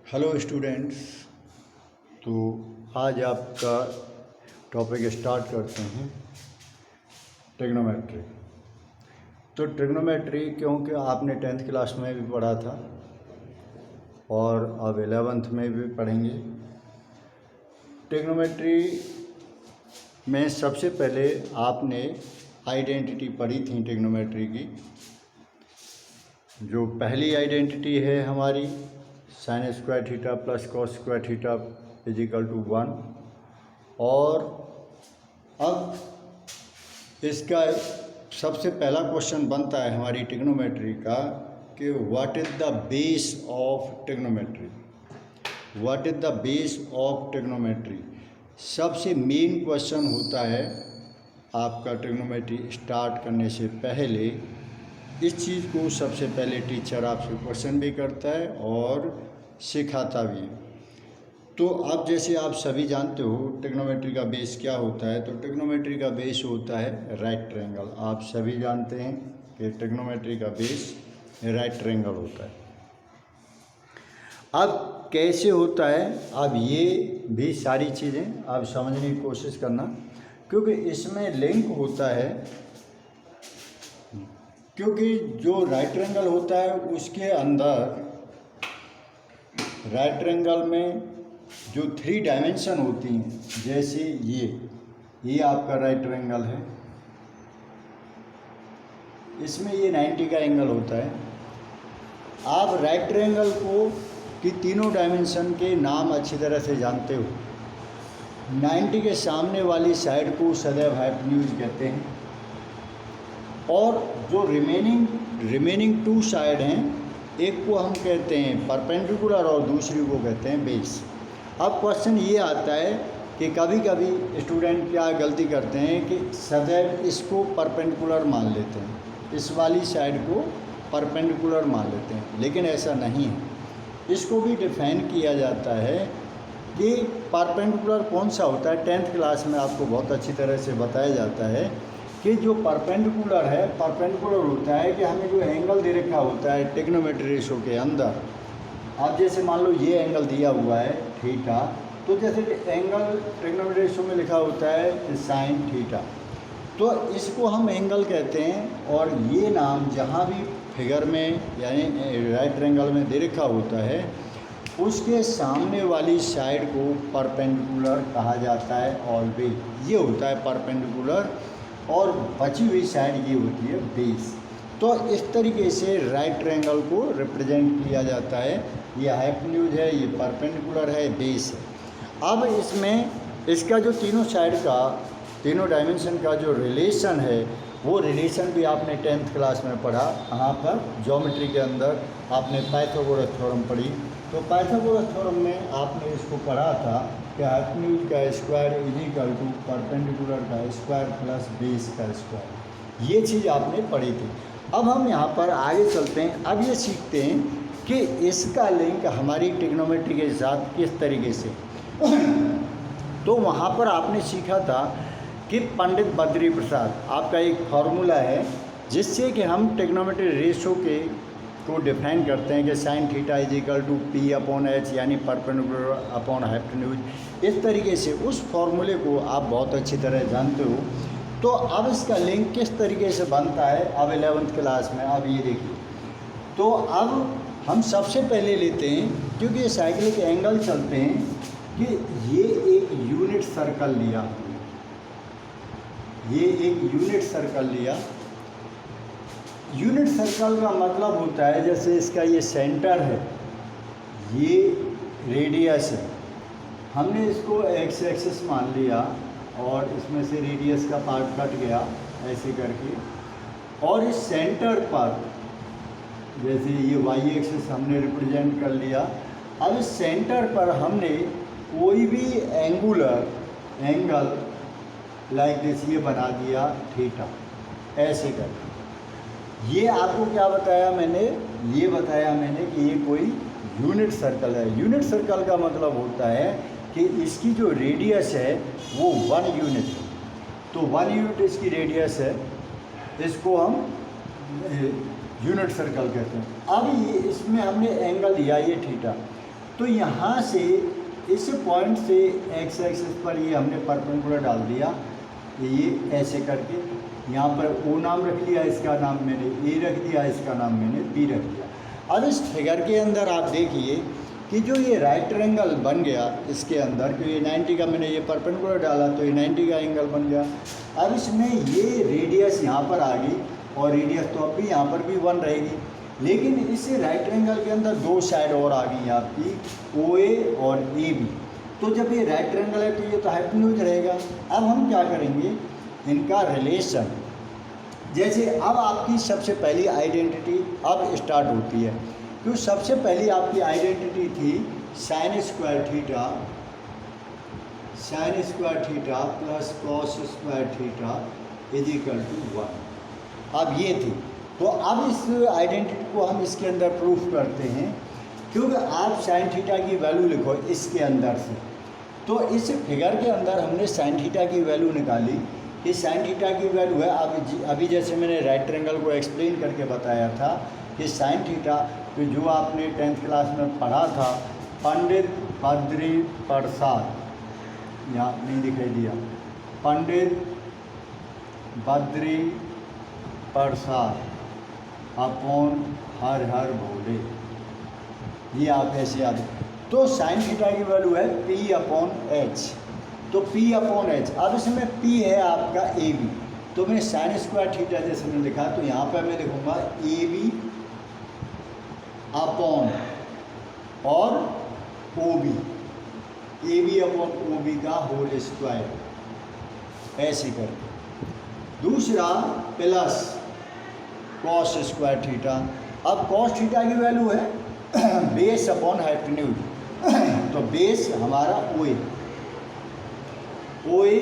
Hello students. तो आज आपका टॉपिक स्टार्ट करते हैं ट्रिग्नोमेट्री। तो ट्रिग्नोमेट्री क्योंकि आपने 10th क्लास में भी पढ़ा था और अब 11th में भी पढ़ेंगे। ट्रिग्नोमेट्री में सबसे पहले आपने आइडेंटिटी पढ़ी थी ट्रिग्नोमेट्री की। जो पहली आइडेंटिटी है हमारी sine square theta plus cos square theta is equal to 1। और अब इसका सबसे पहला क्वेश्चन बनता है हमारी ट्रिग्नोमेट्री का कि what is the base of trigonometry. What is the base of trigonometry सबसे मेन क्वेश्चन होता है आपका ट्रिग्नोमेट्री स्टार्ट करने से पहले। इस चीज़ को सबसे पहले टीचर आपसे क्वेश्चन भी करता है और सिखाता भी है। तो अब जैसे आप सभी जानते हो ट्रिग्नोमेट्री का बेस क्या होता है। तो ट्रिग्नोमेट्री का बेस होता है राइट ट्रायंगल। आप सभी जानते हैं कि ट्रिग्नोमेट्री का बेस राइट ट्रायंगल होता है। अब कैसे होता है, अब ये भी सारी चीज़ें आप समझने की कोशिश करना, क्योंकि इसमें लिंक होता है। क्योंकि जो राइट ट्रायंगल होता है उसके अंदर राइट ट्रायंगल में जो 3 डायमेंशन होती हैं, जैसे ये आपका राइट ट्रायंगल है, इसमें ये 90 का एंगल होता है। आप राइट ट्रायंगल को कि तीनों डायमेंशन के नाम अच्छी तरह से जानते हो। 90 के सामने वाली साइड को सदैव हाइपोटेन्यूज कहते हैं और जो रिमेनिंग 2 साइड हैं, एक को हम कहते हैं परपेंडिकुलर और दूसरी को कहते हैं बेस। अब क्वेश्चन ये आता है कि कभी कभी स्टूडेंट क्या गलती करते हैं कि सदैव इसको परपेंडिकुलर मान लेते हैं, इस वाली साइड को परपेंडिकुलर मान लेते हैं, लेकिन ऐसा नहीं है। इसको भी डिफाइन किया जाता है कि परपेंडिकुलर कौन सा होता है। 10th क्लास में आपको बहुत अच्छी तरह से बताया जाता है कि जो परपेंडिकुलर है, परपेंडिकुलर होता है कि हमें जो एंगल दे रखा होता है ट्रिग्नोमेट्री रेशो के अंदर। आप जैसे मान लो ये एंगल दिया हुआ है थीटा, तो जैसे एंगल ट्रिग्नोमेट्री रेशो में लिखा होता है साइन थीटा, तो इसको हम एंगल कहते हैं। और ये नाम जहाँ भी फिगर में यानी राइट ट्रायंगल में दे रखा होता है उसके सामने वाली साइड को परपेंडिकुलर कहा जाता है। और ये होता है परपेंडिकुलर और बची हुई साइड ये होती है बेस। तो इस तरीके से राइट ट्रायंगल को रिप्रेजेंट किया जाता है। ये हाइपोटेन्यूज है, ये परपेंडिकुलर है, बेस है। अब इसमें इसका जो तीनों साइड का, तीनों डायमेंशन का जो रिलेशन है, वो रिलेशन भी आपने 10th क्लास में पढ़ा। यहाँ पर ज्योमेट्री के अंदर आपने पाइथागोरस थ्योरम पढ़ी। तो पाइथागोरस थ्योरम में आपने इसको पढ़ा था कि हाइपोटेन्यूज का स्क्वायर इजिकल टू परपेंडिकुलर का स्क्वायर प्लस बेस का स्क्वायर। ये चीज़ आपने पढ़ी थी। अब हम यहाँ पर आगे चलते हैं। अब ये सीखते हैं कि इसका लिंक हमारी ट्रिग्नोमेट्री के साथ किस तरीके से। तो वहाँ पर आपने सीखा था कि पंडित बद्री प्रसाद आपका एक फार्मूला है जिससे कि हम ट्रिग्नोमेट्री रेशो को डिफाइन करते हैं कि sine theta is equal to P upon H यानी परपेंडिकुलर अपॉन हाइपोटेन्यूज। इस तरीके से उस फॉर्मूले को आप बहुत अच्छी तरह जानते हो। तो अब इसका लिंक किस तरीके से बनता है अब 11th क्लास में। अब ये देखिए, तो अब हम सबसे पहले लेते हैं, क्योंकि ये साइक्लिक एंगल चलते हैं, कि ये एक यूनिट सर्कल लिया, ये एक यूनिट सर्कल लिया। यूनिट सर्कल का मतलब होता है जैसे इसका ये सेंटर है, ये रेडियस है, हमने इसको एक्स एक्सिस मान लिया और इसमें से रेडियस का पार्ट कट गया ऐसे करके। और इस सेंटर पर जैसे ये वाई एक्सिस हमने रिप्रेजेंट कर लिया। अब इस सेंटर पर हमने कोई भी एंगल लाइक दिस ये बना दिया थीटा, ऐसे करके। ये आपको क्या बताया मैंने, ये बताया मैंने कि ये कोई यूनिट सर्कल है। यूनिट सर्कल का मतलब होता है कि इसकी जो रेडियस है वो 1 यूनिट है। तो 1 यूनिट इसकी रेडियस है, इसको हम यूनिट सर्कल कहते हैं। अब ये इसमें हमने एंगल लिया ये थीटा, तो यहाँ से इस पॉइंट से एक्स एक्सिस पर ये हमने परपेंडिकुलर डाल दिया, ये ऐसे करके यहाँ पर ओ नाम रख लिया, इसका नाम मैंने ए रख दिया, इसका नाम मैंने बी रख दिया। अब इस फिगर के अंदर आप देखिए कि जो ये राइट ट्रायंगल बन गया इसके अंदर, कि ये 90 का मैंने ये परपेंडिकुलर डाला तो ये 90 का एंगल बन गया। अब इसमें ये रेडियस यहाँ पर आ गई और रेडियस तो अब भी यहाँ पर भी 1 रहेगी, लेकिन इस राइट ट्रायंगल के अंदर 2 साइड और आ गई आपकी OA और AB। तो जब ये राइट ट्रायंगल है तो ये तो हाइपोटेन्यूज रहेगा। अब हम क्या करेंगे, इनका रिलेशन, जैसे अब आपकी सबसे पहली आइडेंटिटी अब स्टार्ट होती है, तो सबसे पहली आपकी आइडेंटिटी थी sine square theta plus cos square theta is equal to 1। अब ये थी, तो अब इस आइडेंटिटी को हम इसके अंदर प्रूफ करते हैं, क्योंकि आप साइन थीटा की वैल्यू लिखो इसके अंदर से। तो इस फिगर के अंदर हमने साइन थीटा की वैल्यू निकाली कि साइन थीटा की वैल्यू है, अभी जैसे मैंने राइट ट्रायंगल को एक्सप्लेन करके बताया था कि साइन थीटा, तो जो आपने 10th क्लास में पढ़ा था, पंडित बद्री प्रसाद, यहाँ नहीं दिखाई दिया, पंडित बद्री प्रसाद अपॉन हर हर भोले, ये आप ऐसे याद। तो साइन थीटा की वैल्यू है P/H, तो P/H। अब इसमें P है आपका AB, तो मैं साइन स्क्वायर थीटा जैसे मैंने लिखा, तो यहाँ पर मैं लिखूँगा AB अपॉन और OB, AB अपॉन OB का होल स्क्वायर, ऐसे करके। दूसरा प्लस कॉस स्क्वायर थीटा। अब कॉस थीटा की वैल्यू है बेस अपॉन हाइपोटेन्यूज, तो बेस हमारा OA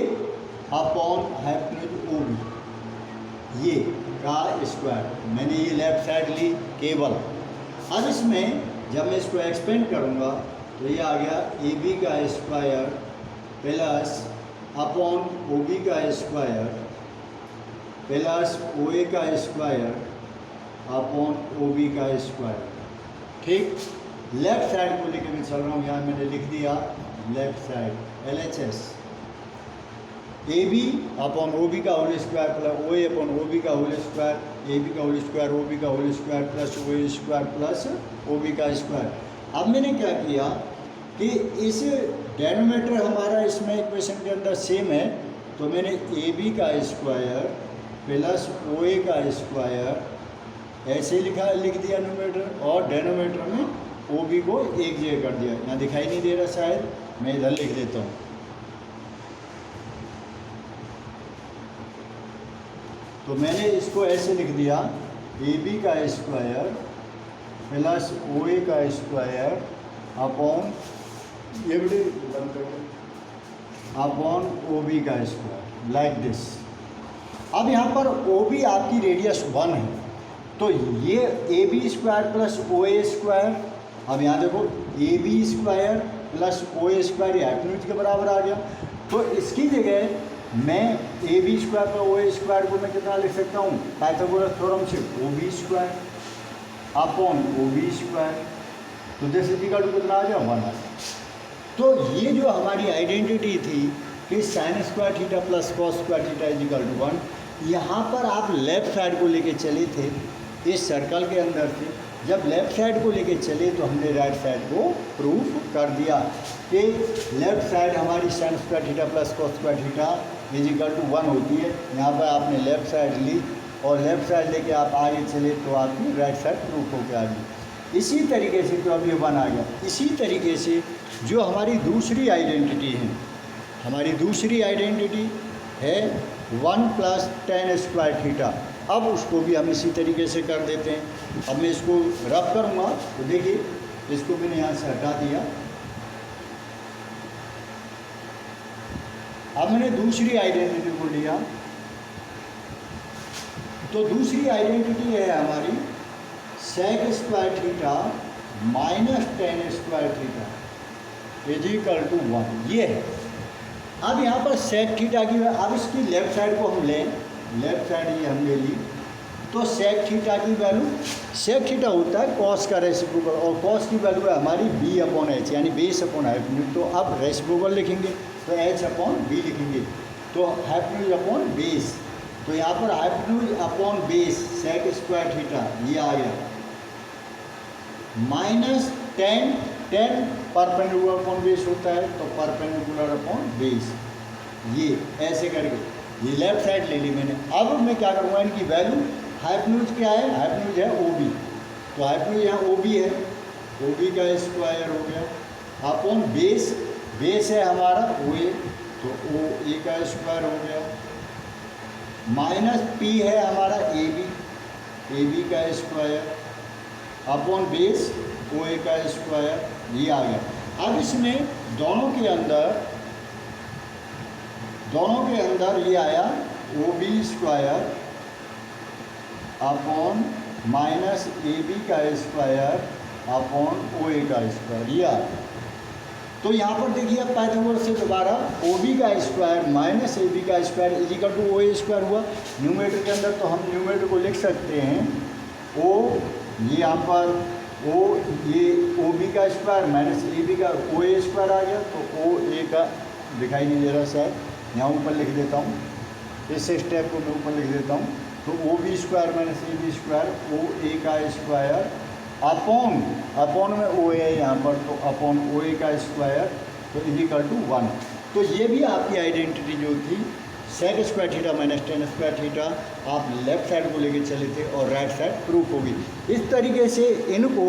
अपॉन हाइपोटेन्यूज OB, ये का स्क्वायर। मैंने ये लेफ्ट साइड ली केवल। अब इसमें जब मैं इसको एक्सपेंड करूँगा तो ये आ गया AB का स्क्वायर प्लस अपॉन OB का स्क्वायर प्लस OA का स्क्वायर अपॉन OB का स्क्वायर। ठीक, लेफ्ट साइड को लेकर मैं चल रहा हूँ, यहाँ मैंने लिख दिया left side LHS, AB upon OB का whole square plus OA upon OB का होल स्क्वायर, AB का होल स्क्वायर, OB का whole square plus OA square plus OB का स्क्वायर। अब मैंने क्या किया कि इस डेनोमीटर हमारा इसमें इक्वेशन के अंदर सेम है, तो मैंने AB का स्क्वायर प्लस OA का स्क्वायर ऐसे लिख दिया न्यूमेरेटर, और डेनोमीटर में OB को एक जगह कर दिया। यहाँ दिखाई नहीं दे रहा शायद, मैं इधर लिख देता हूँ। तो मैंने इसको ऐसे लिख दिया AB का स्क्वायर प्लस OA का स्क्वायर अपॉन अपॉन OB का स्क्वायर, लाइक दिस। अब यहाँ पर OB आपकी रेडियस 1 है, तो ये AB square plus OA square, अब यहाँ देखो AB square plus OA square, ये हाइपोटेन्यूज के बराबर आ गया। तो इसकी जगह मैं AB स्क्वायर पर OA स्क्वायर को मैं कितना लिख सकता हूँ, पाइथागोरस थ्योरम से OB square upon OB square, तो दिस इज इक्वल टू कितना आ गया, 1 आ गया। तो ये जो हमारी आइडेंटिटी थी कि sine square theta plus cos square theta is equal to 1, यहाँ पर आप लेफ्ट साइड को लेके चले थे इस सर्कल के अंदर से। जब लेफ्ट साइड को लेके चले तो हमने राइट साइड को प्रूफ कर दिया कि लेफ्ट साइड हमारी sine square theta plus cos square theta is equal to 1 होती है। यहाँ पर आपने लेफ्ट साइड ली और लेफ्ट साइड लेके आप आगे चले तो आपकी राइट साइड प्रूफ होकर आ गई। इसी तरीके से तो अब ये 1 आ गया। इसी तरीके से जो हमारी दूसरी आइडेंटिटी है, हमारी दूसरी आइडेंटिटी है 1 प्लस tan स्क्वायर थीटा। अब उसको भी हम इसी तरीके से कर देते हैं। अब मैं इसको रब करूँगा तो देखिए, इसको मैंने यहाँ से हटा दिया। अब मैंने दूसरी आइडेंटिटी को लिया, तो दूसरी आइडेंटिटी है हमारी sec square theta minus tan square theta is equal to 1, ये है। अब यहाँ पर सेक थीटा की, अब इसकी लेफ्ट साइड को हम लें, लेफ्ट साइड ये हमने ली, तो सेक थीटा की वैल्यू, सेक थीटा होता है कॉस का रेसिप्रोकल, और कॉस की वैल्यू है हमारी बी अपॉन एच, यानी बेस अपॉन हाइपोटेन्यूज। तो अब रेसिप्रोकल लिखेंगे तो एच अपॉन बी लिखेंगे, तो हाइपोटेन्यूज अपॉन बेस। तो यहाँ पर hypotenuse upon base sec square theta ये आ गया, minus tan perpendicular upon base होता है, तो परपेंडिकुलर अपॉन बेस, ये ऐसे करके ये लेफ्ट साइड ले ली मैंने। अब मैं क्या करूँगा, इनकी वैल्यू, हाइपोटेन्यूज क्या है, हाइपोटेन्यूज है ओ बी, तो हाइपोटेन्यूज यहाँ ओ बी है, ओ बी का स्क्वायर हो गया अपॉन बेस, बेस है हमारा ओ ए, तो ओ ए का स्क्वायर हो गया, माइनस पी है हमारा ए बी का square upon base O A का स्क्वायर, ये आ गया। अब इसमें दोनों के अंदर ये आया O B square upon minus A B का स्क्वायर अपॉन ओ ए का स्क्वायर, ये आ गया। तो यहाँ पर देखिए अब पाइथागोरस से दोबारा ओ बी का स्क्वायर माइनस ए बी का स्क्वायर इजिकल टू ओ ए स्क्वायर हुआ। न्यूमरेटर के अंदर तो हम न्यूमरेटर को लिख सकते हैं ओ, ये यहाँ पर ओ, ये ओ बी का स्क्वायर माइनस ए बी का ओ ए स्क्वायर आ गया, तो ओ ए का दिखाई नहीं दे रहा शायद, यहाँ ऊपर लिख देता हूँ, इस स्टेप को मैं ऊपर लिख देता हूँ, तो O B square minus A B square O A का स्क्वायर अपॉन में ओ ए है यहाँ पर, तो अपॉन ओ ए का स्क्वायर, तो इजिकल टू 1। तो ये भी आपकी आइडेंटिटी जो थी sec square theta minus tan square theta, आप लेफ्ट साइड को लेके चले थे और राइट साइड प्रूफ होगी। इस तरीके से इनको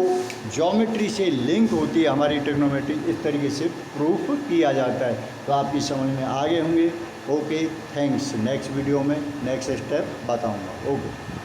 ज्योमेट्री से लिंक होती है हमारी ट्रिग्नोमेट्री, इस तरीके से प्रूफ किया जाता है। तो आपकी समझ में आ गए होंगे। Okay, thanks. नेक्स्ट वीडियो में नेक्स्ट स्टेप बताऊंगा। ओके।